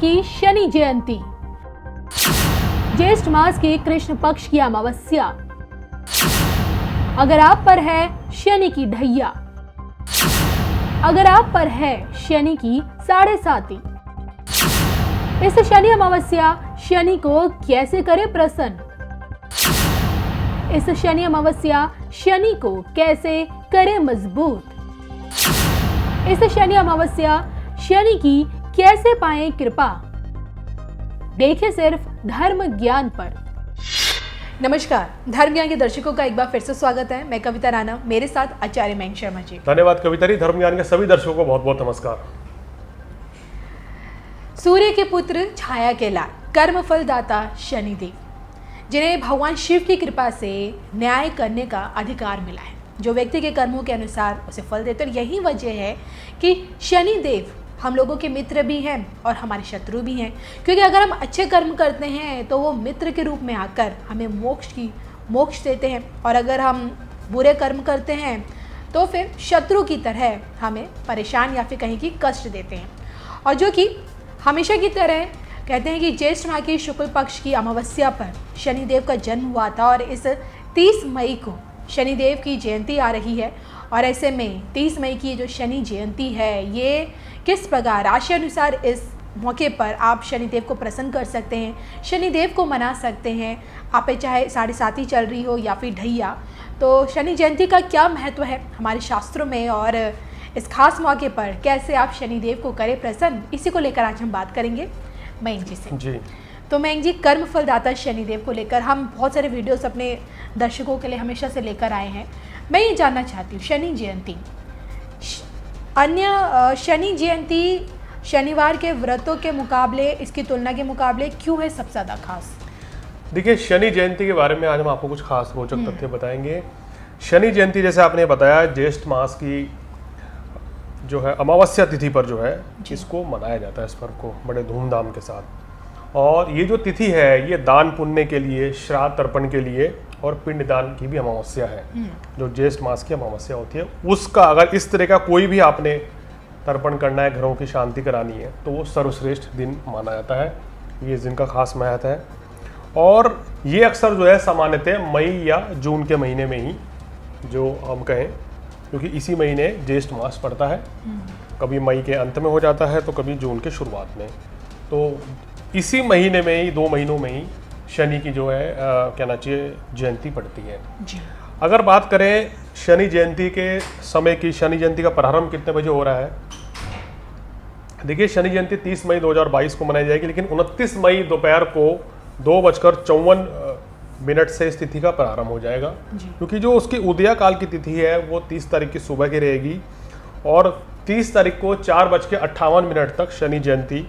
की शनि जयंती, ज्येष्ठ मास की कृष्ण पक्ष की अमावस्या, अगर आप पर है शनि की ढैया, अगर आप पर है शनि की साढ़े साती, इस शनि अमावस्या शनि को कैसे करे प्रसन्न, इस शनि अमावस्या शनि को कैसे करे मजबूत, इस शनि अमावस्या शनि की कैसे पाए कृपा, देखिए सिर्फ धर्म ज्ञान पर। नमस्कार, धर्म ज्ञान के दर्शकों का एक बार फिर से स्वागत है। मैं कविता राणा, मेरे साथ आचार्य मयंक शर्मा जी। धन्यवाद कविता जी। धर्म ज्ञान के सभी दर्शकों को बहुत बहुत नमस्कार। सूर्य के पुत्र, छाया के लाल, कर्म फल दाता शनिदेव, जिन्हें भगवान शिव की कृपा से न्याय करने का अधिकार मिला है, जो व्यक्ति के कर्मों के अनुसार उसे फल देते हैं। यही वजह है कि शनिदेव हम लोगों के मित्र भी हैं और हमारे शत्रु भी हैं, क्योंकि अगर हम अच्छे कर्म करते हैं तो वो मित्र के रूप में आकर हमें मोक्ष देते हैं, और अगर हम बुरे कर्म करते हैं तो फिर शत्रु की तरह हमें परेशान या फिर कहीं की कष्ट देते हैं। और जो कि हमेशा की तरह कहते हैं कि ज्येष्ठ माह की शुक्ल पक्ष की अमावस्या पर शनिदेव का जन्म हुआ था, और इस 30 मई को शनिदेव की जयंती आ रही है। और ऐसे में 30 मई की जो शनि जयंती है, ये किस प्रकार राशि अनुसार इस मौके पर आप शनिदेव को प्रसन्न कर सकते हैं, शनिदेव को मना सकते हैं, आप पे चाहे साढ़े साती चल रही हो या फिर ढैया, तो शनि जयंती का क्या महत्व है हमारे शास्त्रों में, और इस खास मौके पर कैसे आप शनिदेव को करें प्रसन्न, इसी को लेकर आज हम बात करेंगे मयंक जी से। जी। तो मयंक जी, कर्म फलदाता शनिदेव को लेकर हम बहुत सारे वीडियोस अपने दर्शकों के लिए हमेशा से लेकर आए हैं। मैं ये जानना चाहती हूँ, शनि जयंती, अन्य शनि जयंती शनिवार के व्रतों के मुकाबले, इसकी तुलना के मुकाबले क्यों है सबसे ज़्यादा खास? देखिए, शनि जयंती के बारे में आज हम आपको कुछ खास रोचक तथ्य बताएंगे। शनि जयंती जैसे आपने बताया, ज्येष्ठ मास की जो है अमावस्या तिथि पर जो है इसको मनाया जाता है, इस पर्व को बड़े धूमधाम के साथ। और ये जो तिथि है, ये दान पुण्य के लिए, श्राद्ध तर्पण के लिए और पिंडदान की भी अमावस्या है, जो ज्येष्ठ मास की अमावस्या होती है। उसका अगर इस तरह का कोई भी आपने तर्पण करना है, घरों की शांति करानी है, तो वो सर्वश्रेष्ठ दिन माना जाता है। ये इस दिन का खास महत्व है। और ये अक्सर जो है सामान्यतः मई या जून के महीने में ही जो हम कहें, क्योंकि इसी महीने ज्येष्ठ मास पड़ता है, कभी मई के अंत में हो जाता है तो कभी जून के शुरुआत में। तो इसी महीने में ही, 2 महीनों में ही शनि की जो है कहना चाहिए जयंती पड़ती है जी। अगर बात करें शनि जयंती के समय की, शनि जयंती का प्रारंभ कितने बजे हो रहा है? देखिए, शनि जयंती 30 मई 2022 को मनाई जाएगी, लेकिन 29 मई दोपहर को 2:54 से इस तिथि का प्रारंभ हो जाएगा, क्योंकि जो उसकी उदया काल की तिथि है वो 30 तारीख की सुबह की रहेगी, और 30 तारीख को 4:58 तक शनि जयंती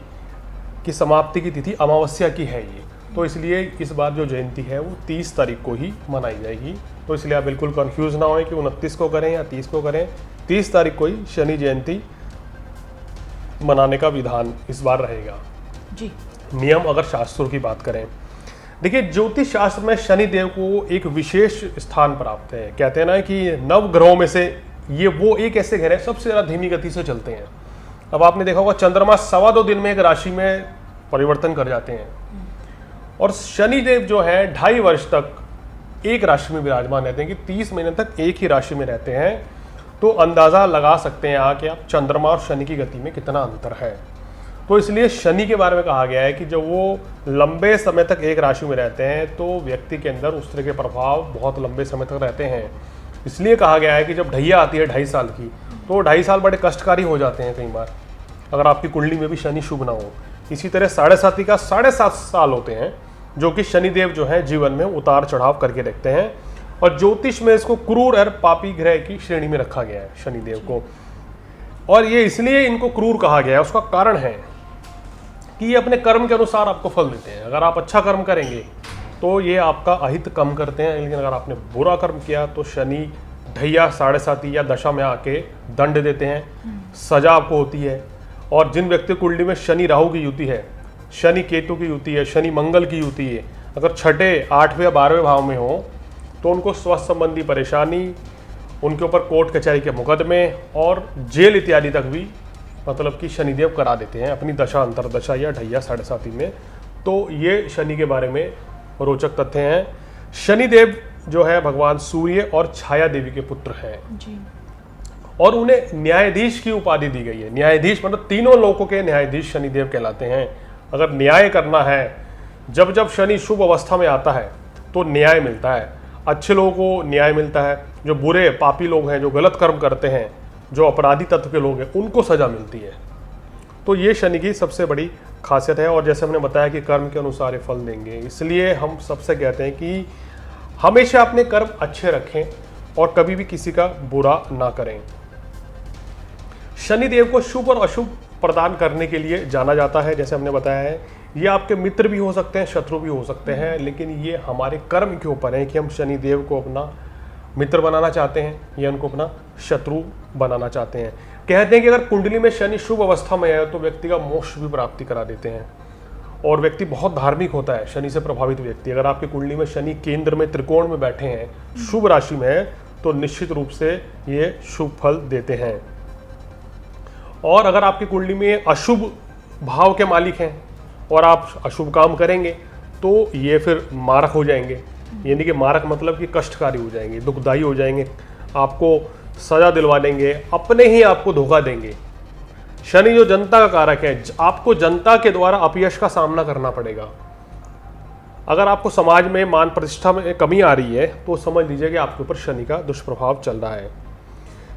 की समाप्ति की तिथि अमावस्या की है ये। तो इसलिए इस बार जो जयंती है वो 30 तारीख को ही मनाई जाएगी। तो इसलिए आप बिल्कुल कंफ्यूज ना हों कि 29 को करें या 30 को करें, 30 तारीख को ही शनि जयंती मनाने का विधान इस बार रहेगा जी। नियम अगर शास्त्रों की बात करें, देखिए ज्योतिष शास्त्र में शनिदेव को एक विशेष स्थान प्राप्त है। कहते हैं ना कि नव ग्रहों में से ये वो एक ऐसे ग्रह है सबसे ज़्यादा धीमी गति से चलते हैं। अब आपने देखा होगा, चंद्रमा 2.25 दिन में एक राशि में परिवर्तन कर जाते हैं, और शनिदेव जो है 2.5 वर्ष तक एक राशि में विराजमान रहते हैं, कि 30 महीने तक एक ही राशि में रहते हैं। तो अंदाज़ा लगा सकते हैं यहाँ कि आप चंद्रमा और शनि की गति में कितना अंतर है। तो इसलिए शनि के बारे में कहा गया है कि जब वो लंबे समय तक एक राशि में रहते हैं तो व्यक्ति के अंदर उस तरह के प्रभाव बहुत लंबे समय तक रहते हैं। इसलिए कहा गया है कि जब ढैया आती है 2.5 साल की, तो 2.5 साल बड़े कष्टकारी हो जाते हैं कई बार, अगर आपकी कुंडली में भी शनि शुभ ना हो। इसी तरह साढ़े साती का 7.5 साल होते हैं, जो कि शनिदेव जो है जीवन में उतार चढ़ाव करके रखते हैं। और ज्योतिष में इसको क्रूर और पापी ग्रह की श्रेणी में रखा गया है शनिदेव को। और ये इसलिए इनको क्रूर कहा गया है, उसका कारण है कि ये अपने कर्म के अनुसार आपको फल देते हैं। अगर आप अच्छा कर्म करेंगे तो ये आपका अहित कम करते हैं, लेकिन अगर आपने बुरा कर्म किया तो शनि ढैया, साढ़े साती या दशा में आके दंड देते हैं, सजा आपको होती है। और जिन व्यक्ति कुंडली में शनि राहु की युति है, शनि केतु की युति है, शनि मंगल की युति है, अगर 6ठे, 8वें या 12वें भाव में हो तो उनको स्वास्थ्य संबंधी परेशानी, उनके ऊपर कोर्ट कचहरी के मुकदमे और जेल इत्यादि तक भी मतलब कि शनिदेव करा देते हैं अपनी दशा अंतरदशा या ढैया 7.5 में। तो ये शनि के बारे में रोचक तथ्य हैं। शनिदेव जो है भगवान सूर्य और छाया देवी के पुत्र हैं जी। और उन्हें न्यायाधीश की उपाधि दी गई है। न्यायाधीश मतलब तीनों लोकों के न्यायाधीश शनिदेव कहलाते हैं। अगर न्याय करना है, जब जब शनि शुभ अवस्था में आता है तो न्याय मिलता है, अच्छे लोगों को न्याय मिलता है, जो बुरे पापी लोग हैं, जो गलत कर्म करते हैं, जो अपराधी तत्व के लोग हैं, उनको सजा मिलती है। तो ये शनि की सबसे बड़ी खासियत है। और जैसे हमने बताया कि कर्म के अनुसार ये फल देंगे, इसलिए हम सबसे कहते हैं कि हमेशा अपने कर्म अच्छे रखें और कभी भी किसी का बुरा ना करें। शनिदेव को शुभ और अशुभ प्रदान करने के लिए जाना जाता है। जैसे हमने बताया है, ये आपके मित्र भी हो सकते हैं, शत्रु भी हो सकते हैं, लेकिन ये हमारे कर्म के ऊपर है कि हम शनिदेव को अपना मित्र बनाना चाहते हैं या उनको अपना शत्रु बनाना चाहते हैं। कहते हैं कि अगर कुंडली में शनि शुभ अवस्था में है तो व्यक्ति का मोक्ष भी प्राप्ति करा देते हैं और व्यक्ति बहुत धार्मिक होता है। शनि से प्रभावित व्यक्ति, अगर आपकी कुंडली में शनि केंद्र में त्रिकोण में बैठे हैं, शुभ राशि में है, तो निश्चित रूप से ये शुभ फल देते हैं। और अगर आपकी कुंडली में अशुभ भाव के मालिक हैं और आप अशुभ काम करेंगे तो ये फिर मारक हो जाएंगे। यानी कि मारक मतलब कि कष्टकारी हो जाएंगे, दुखदाई हो जाएंगे, आपको सजा दिलवा देंगे, अपने ही आपको धोखा देंगे। शनि जो जनता का कारक है, आपको जनता के द्वारा अपयश का सामना करना पड़ेगा। अगर आपको समाज में मान प्रतिष्ठा में कमी आ रही है तो समझ लीजिए कि आपके ऊपर शनि का दुष्प्रभाव चल रहा है।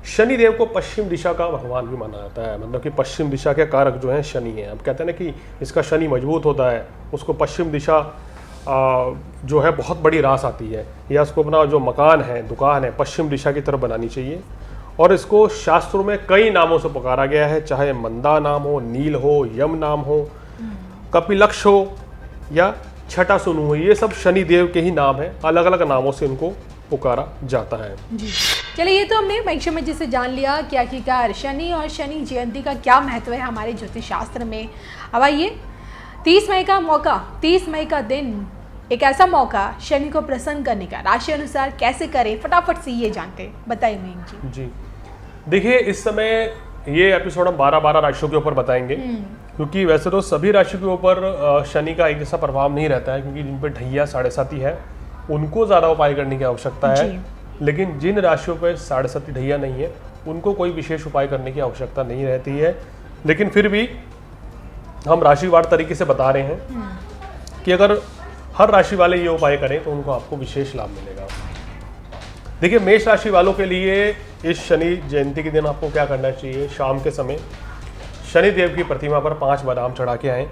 शनिदेव को पश्चिम दिशा का भगवान भी माना जाता है, मतलब कि पश्चिम दिशा के कारक जो हैं शनि हैं। अब कहते हैं ना कि इसका शनि मजबूत होता है, उसको पश्चिम दिशा जो है बहुत बड़ी रास आती है, या उसको अपना जो मकान है, दुकान है, पश्चिम दिशा की तरफ बनानी चाहिए। और इसको शास्त्रों में कई नामों से पुकारा गया है, चाहे मंदा नाम हो, नील हो, यम नाम हो, कपिलक्ष हो या छठा सुनु हो, ये सब शनिदेव के ही नाम हैं। अलग अलग नामों से इनको पुकारा जाता है जी। चलिए, ये तो हमने महिषमती से जान लिया कि आखिरकार शनि और शनि जयंती का क्या महत्व है हमारे ज्योतिष शास्त्र में। अब आइए, 30 मई का मौका, 30 मई का दिन एक ऐसा मौका शनि को प्रसन्न करने का, राशि अनुसार कैसे करें, फटाफट से ये जानते हैं, बताइए मयंक जी। देखिए, इस समय ये एपिसोड हम 12 राशियों के ऊपर बताएंगे, क्योंकि वैसे तो सभी राशि के ऊपर शनि का एक जैसा प्रभाव नहीं रहता है, क्योंकि जिन पर ढैया 7.5 है उनको ज़्यादा उपाय करने की आवश्यकता है। लेकिन जिन राशियों पर 7.5 ढैया नहीं है उनको कोई विशेष उपाय करने की आवश्यकता नहीं रहती है। लेकिन फिर भी हम राशिवार तरीके से बता रहे हैं कि अगर हर राशि वाले ये उपाय करें तो उनको आपको विशेष लाभ मिलेगा। देखिए, मेष राशि वालों के लिए इस शनि जयंती के दिन आपको क्या करना चाहिए, शाम के समय शनि देव की प्रतिमा पर 5 बादाम चढ़ा के आएँ।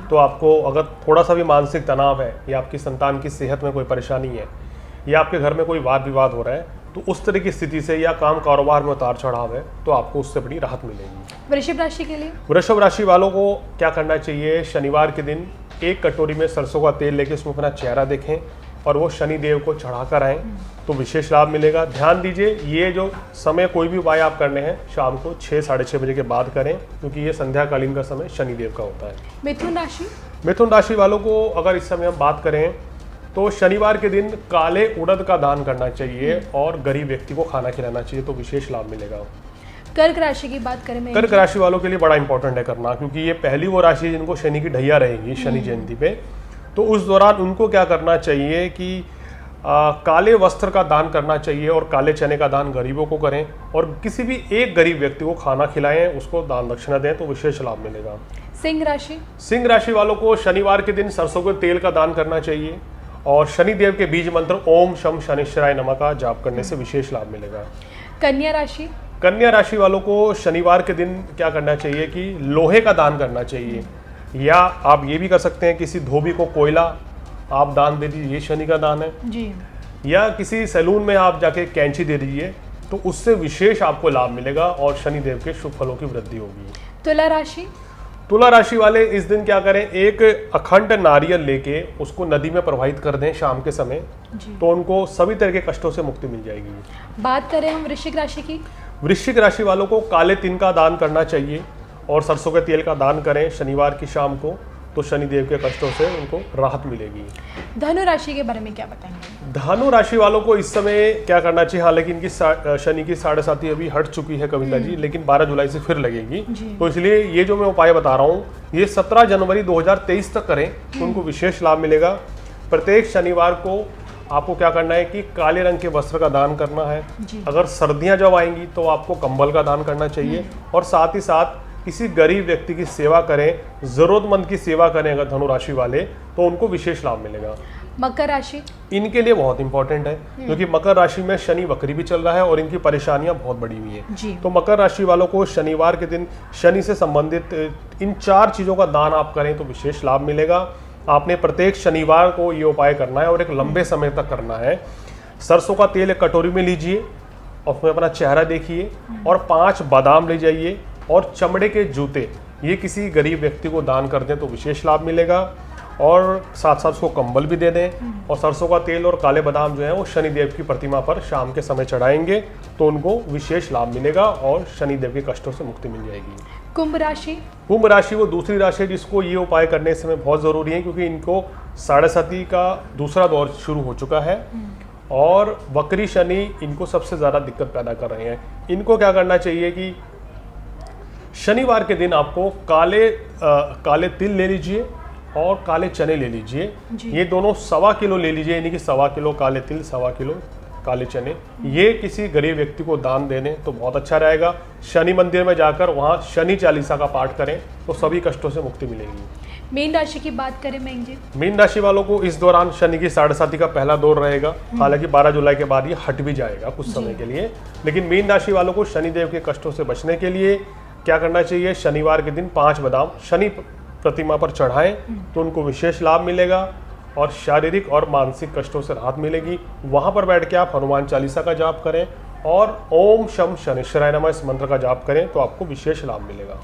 तो आपको अगर थोड़ा सा भी मानसिक तनाव है या आपकी संतान की सेहत में कोई परेशानी है या आपके घर में कोई वाद विवाद हो रहा है, तो उस तरह की स्थिति से या काम कारोबार में उतार चढ़ाव है तो आपको उससे बड़ी राहत मिलेगी। वृषभ राशि के लिए, वृषभ राशि वालों को क्या करना चाहिए, शनिवार के दिन एक कटोरी में सरसों का तेल लेके उसमें अपना चेहरा देखें और वो शनि देव को चढ़ाकर आएँ तो विशेष लाभ मिलेगा। ध्यान दीजिए, ये जो समय कोई भी उपाय आप करने हैं शाम को 6 साढ़े 6 बजे के बाद करें, क्योंकि ये संध्याकालीन का समय शनि देव का होता है। मिथुन राशि, मिथुन राशि वालों को अगर इस समय हम बात करें तो शनिवार के दिन काले उड़द का दान करना चाहिए और गरीब व्यक्ति को खाना खिलाना चाहिए तो विशेष लाभ मिलेगा। कर्क राशि की बात करें, कर्क राशि वालों के लिए बड़ा इंपॉर्टेंट है करना, क्योंकि ये पहली वो राशि है जिनको शनि की ढैया रहेगी शनि जयंती पे। तो उस दौरान उनको क्या करना चाहिए कि काले वस्त्र का दान करना चाहिए और काले चने का दान गरीबों को करें और किसी भी एक गरीब व्यक्ति को खाना खिलाएं, उसको दान दक्षिणा दें तो विशेष लाभ मिलेगा। सिंह राशि, सिंह राशि वालों को शनिवार के दिन सरसों के तेल का दान करना चाहिए और शनिदेव के बीज मंत्र ओम शम शनिश्चराय नमः का जाप करने से विशेष लाभ मिलेगा। कन्या राशि, कन्या राशि वालों को शनिवार के दिन क्या करना चाहिए कि लोहे का दान करना चाहिए, या आप ये भी कर सकते हैं किसी धोबी को कोयला आप दान दे दीजिए, ये शनि का दान है जी। या किसी सैलून में आप जाके कैंची दे दीजिए तो उससे विशेष आपको लाभ मिलेगा और शनिदेव के शुभ फलों की वृद्धि होगी। तुला राशि, तुला राशि वाले इस दिन क्या करें, एक अखंड नारियल लेके उसको नदी में प्रवाहित कर दें शाम के समय तो उनको सभी तरह के कष्टों से मुक्ति मिल जाएगी। बात करें हम वृश्चिक राशि की, वृश्चिक राशि वालों को काले तिल का दान करना चाहिए और सरसों के तेल का दान करें शनिवार की शाम को तो शनिदेव के कष्टों से उनको राहत मिलेगी। धनु राशि के बारे में क्या बताएंगे? धनु राशि वालों को इस समय क्या करना चाहिए, हालांकि इनकी शनि की 7.5 अभी हट चुकी है कविता जी, लेकिन 12 जुलाई से फिर लगेगी। तो इसलिए ये जो मैं उपाय बता रहा हूँ ये 17 जनवरी 2023 तक करें तो उनको विशेष लाभ मिलेगा। प्रत्येक शनिवार को आपको क्या करना है कि काले रंग के वस्त्र का दान करना है। अगर सर्दियां जब आएंगी तो आपको कंबल का दान करना चाहिए, और साथ ही साथ किसी गरीब व्यक्ति की सेवा करें, जरूरतमंद की सेवा करें अगर धनु राशि वाले, तो उनको विशेष लाभ मिलेगा। मकर राशि इनके लिए बहुत इंपॉर्टेंट है क्योंकि मकर राशि में शनि वक्री भी चल रहा है और इनकी परेशानियां बहुत बड़ी हुई हैं। तो मकर राशि वालों को शनिवार के दिन शनि से संबंधित इन 4 चीजों का दान आप करें तो विशेष लाभ मिलेगा। आपने प्रत्येक शनिवार को ये उपाय करना है और एक लंबे समय तक करना है। सरसों का तेल एक कटोरी में लीजिए और उसमें अपना चेहरा देखिए, और 5 बादाम ले जाइए, और चमड़े के जूते ये किसी गरीब व्यक्ति को दान कर दें तो विशेष लाभ मिलेगा। और साथ साथ उसको कंबल भी दे दें, और सरसों का तेल और काले बादाम जो है वो शनिदेव की प्रतिमा पर शाम के समय चढ़ाएंगे तो उनको विशेष लाभ मिलेगा और शनिदेव के कष्टों से मुक्ति मिल जाएगी। कुंभ राशि वो दूसरी राशि है जिसको ये उपाय करने समय बहुत जरूरी है क्योंकि इनको 7.5 का दूसरा दौर शुरू हो चुका है और वक्री शनि इनको सबसे ज्यादा दिक्कत पैदा कर रहे हैं। इनको क्या करना चाहिए कि शनिवार के दिन आपको काले तिल ले लीजिए और काले चने ले लीजिए। ये दोनों 1.25 किलो ले लीजिए, यानी कि 1.25 किलो काले तिल, 1.25 किलो काले चने। ये किसी गरीब व्यक्ति को दान दे दें तो बहुत अच्छा रहेगा। शनि मंदिर में जाकर वहाँ शनि चालीसा का पाठ करें तो सभी कष्टों से मुक्ति मिलेगी। मीन राशि की बात करें मैं जी, मीन राशि वालों को इस दौरान शनि की 7.5 का पहला दौर रहेगा। हालांकि 12 जुलाई के बाद ये हट भी जाएगा कुछ समय के लिए, लेकिन मीन राशि वालों को शनिदेव के कष्टों से बचने के लिए क्या करना चाहिए, शनिवार के दिन 5 बादाम शनि प्रतिमा पर चढ़ाएं तो उनको विशेष लाभ मिलेगा और शारीरिक और मानसिक कष्टों से राहत मिलेगी। वहां पर बैठ के आप हनुमान चालीसा का जाप करें और ओम शम शनिश्चराय नमः इस मंत्र का जाप करें तो आपको विशेष लाभ मिलेगा।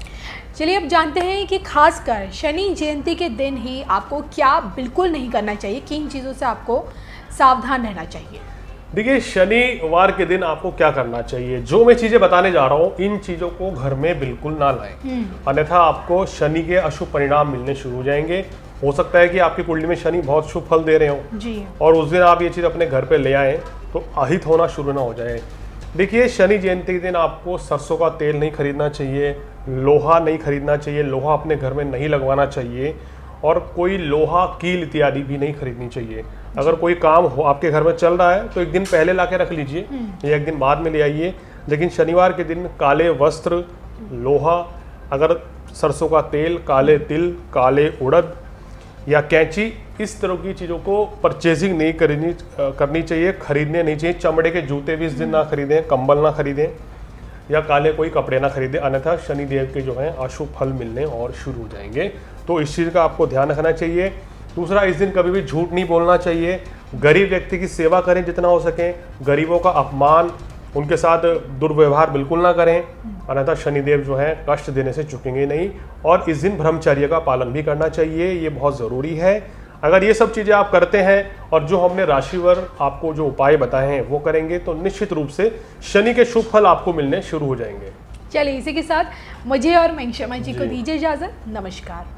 चलिए अब जानते हैं कि खासकर शनि जयंती के दिन ही आपको क्या बिल्कुल नहीं करना चाहिए, किन चीज़ों से आपको सावधान रहना चाहिए। देखिए, शनिवार के दिन आपको क्या करना चाहिए, जो मैं चीजें बताने जा रहा हूँ इन चीजों को घर में बिल्कुल ना लाएं, अन्यथा आपको शनि के अशुभ परिणाम मिलने शुरू हो जाएंगे। हो सकता है कि आपकी कुंडली में शनि बहुत शुभ फल दे रहे हो जी, और उस दिन आप ये चीज अपने घर पे ले आए तो अहित होना शुरू ना हो जाए। देखिए, शनि जयंती के दिन आपको सरसों का तेल नहीं खरीदना चाहिए, लोहा नहीं खरीदना चाहिए, लोहा अपने घर में नहीं लगवाना चाहिए, और कोई लोहा कील इत्यादि भी नहीं खरीदनी चाहिए। अगर कोई काम हो आपके घर में चल रहा है तो एक दिन पहले ला के रख लीजिए या एक दिन बाद में ले आइए, लेकिन शनिवार के दिन काले वस्त्र, लोहा, अगर सरसों का तेल, काले तिल, काले उड़द या कैंची, इस तरह की चीज़ों को परचेजिंग नहीं करनी चाहिए, खरीदने नहीं चाहिए। चमड़े के जूते भी इस दिन ना खरीदें, कंबल ना खरीदें या काले कोई कपड़े ना खरीदें, अन्यथा शनिदेव के जो हैं अशुभ फल मिलने और शुरू हो जाएंगे। तो इस चीज़ का आपको ध्यान रखना चाहिए। दूसरा, इस दिन कभी भी झूठ नहीं बोलना चाहिए। गरीब व्यक्ति की सेवा करें जितना हो सके, गरीबों का अपमान, उनके साथ दुर्व्यवहार बिल्कुल ना करें, अन्यथा शनिदेव जो है कष्ट देने से चुकेंगे नहीं। और इस दिन ब्रह्मचर्य का पालन भी करना चाहिए, ये बहुत ज़रूरी है। अगर ये सब चीज़ें आप करते हैं और जो हमने राशिवार आपको जो उपाय बताए हैं वो करेंगे तो निश्चित रूप से शनि के शुभ फल आपको मिलने शुरू हो जाएंगे। चलिए इसी के साथ मुझे और मंशमा जी को दीजिए इजाज़त। नमस्कार।